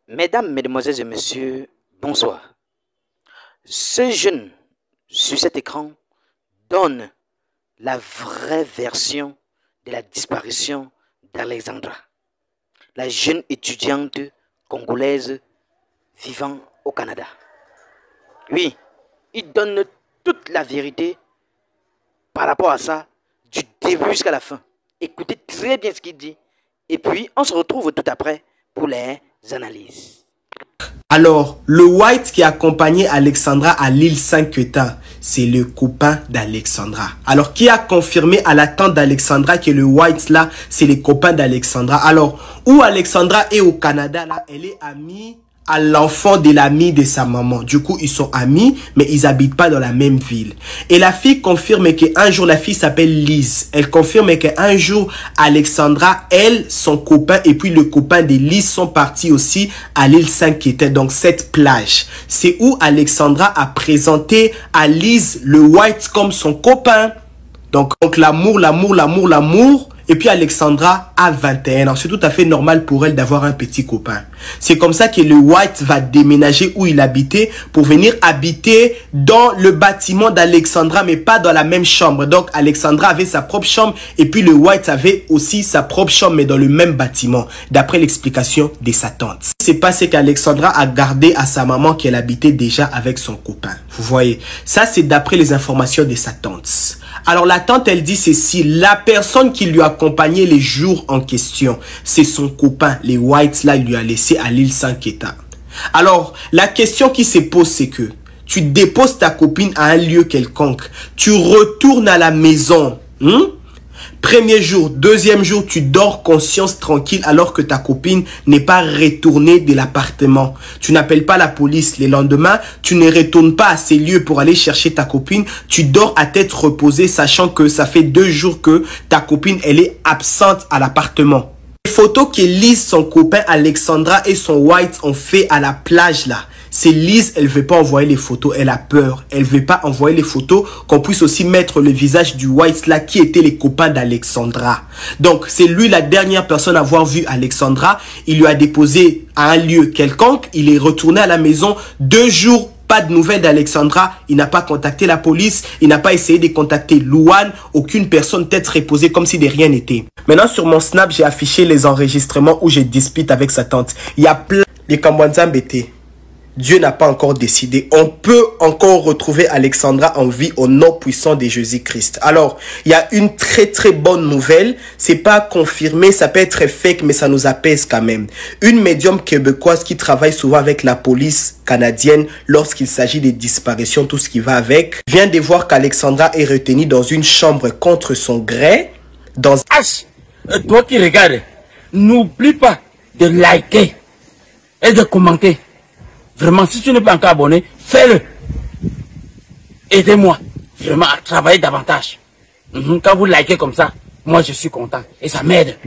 Mesdames, Mesdemoiselles et Messieurs, bonsoir. Ce jeune sur cet écran donne la vraie version de la disparition d'Alexandra, la jeune étudiante congolaise vivant au Canada. Oui, il donne toute la vérité par rapport à ça, du début jusqu'à la fin. Écoutez très bien ce qu'il dit. Et puis, on se retrouve tout après pour les analyses. Alors, le White qui accompagnait Alexandra à l'île Saint-Quentin, c'est le copain d'Alexandra. Alors, qui a confirmé à la tante d'Alexandra que le White là, c'est les copains d'Alexandra. Alors, où Alexandra est au Canada là, elle est amie à l'enfant de l'ami de sa maman. Du coup, ils sont amis, mais ils habitent pas dans la même ville. Et la fille confirme qu'un jour, la fille s'appelle Lise. Elle confirme qu'un jour, Alexandra, elle, son copain, et puis le copain de Lise sont partis aussi à l'île Saint-Quentin. Donc, cette plage. C'est où Alexandra a présenté à Lise le White comme son copain. Donc l'amour. Et puis Alexandra a 21 ans. C'est tout à fait normal pour elle d'avoir un petit copain. C'est comme ça que le White va déménager où il habitait pour venir habiter dans le bâtiment d'Alexandra, mais pas dans la même chambre. Donc Alexandra avait sa propre chambre et puis le White avait aussi sa propre chambre, mais dans le même bâtiment, d'après l'explication de sa tante. C'est pas ce qu'Alexandra a gardé à sa maman qu'elle habitait déjà avec son copain. Vous voyez, ça c'est d'après les informations de sa tante. Alors la tante, elle dit ceci: la personne qui lui a accompagné les jours en question, c'est son copain. Les Whites là, il lui a laissé à l'île Saint-Quentin. Alors la question qui se pose, c'est que tu déposes ta copine à un lieu quelconque, tu retournes à la maison. Premier jour, deuxième jour, tu dors conscience tranquille alors que ta copine n'est pas retournée de l'appartement. Tu n'appelles pas la police. Le lendemain, tu ne retournes pas à ces lieux pour aller chercher ta copine. Tu dors à tête reposée sachant que ça fait 2 jours que ta copine, elle est absente à l'appartement. Les photos que Lise, son copain Alexandra et son White ont fait à la plage là, c'est Lise, elle veut pas envoyer les photos, elle a peur. Elle veut pas envoyer les photos, qu'on puisse aussi mettre le visage du White là, qui était les copains d'Alexandra. Donc, c'est lui la dernière personne à avoir vu Alexandra. Il lui a déposé à un lieu quelconque. Il est retourné à la maison 2 jours. Pas de nouvelles d'Alexandra. Il n'a pas contacté la police. Il n'a pas essayé de contacter Louane. Aucune personne, tête reposée comme si de rien n'était. Maintenant, sur mon Snap, j'ai affiché les enregistrements où je dispute avec sa tante. Il y a plein de Kambwanza embêtés. Dieu n'a pas encore décidé. On peut encore retrouver Alexandra en vie au nom puissant de Jésus-Christ. Alors, il y a une très bonne nouvelle. C'est pas confirmé, ça peut être fake, mais ça nous apaise quand même. Une médium québécoise qui travaille souvent avec la police canadienne lorsqu'il s'agit des disparitions, tout ce qui va avec, vient de voir qu'Alexandra est retenue dans une chambre contre son gré. Dans... Toi qui regardes, n'oublie pas de liker et de commenter. Vraiment, si tu n'es pas encore abonné, fais-le. Aidez-moi vraiment à travailler davantage. Quand vous likez comme ça, moi je suis content et ça m'aide.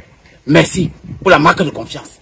Merci pour la marque de confiance.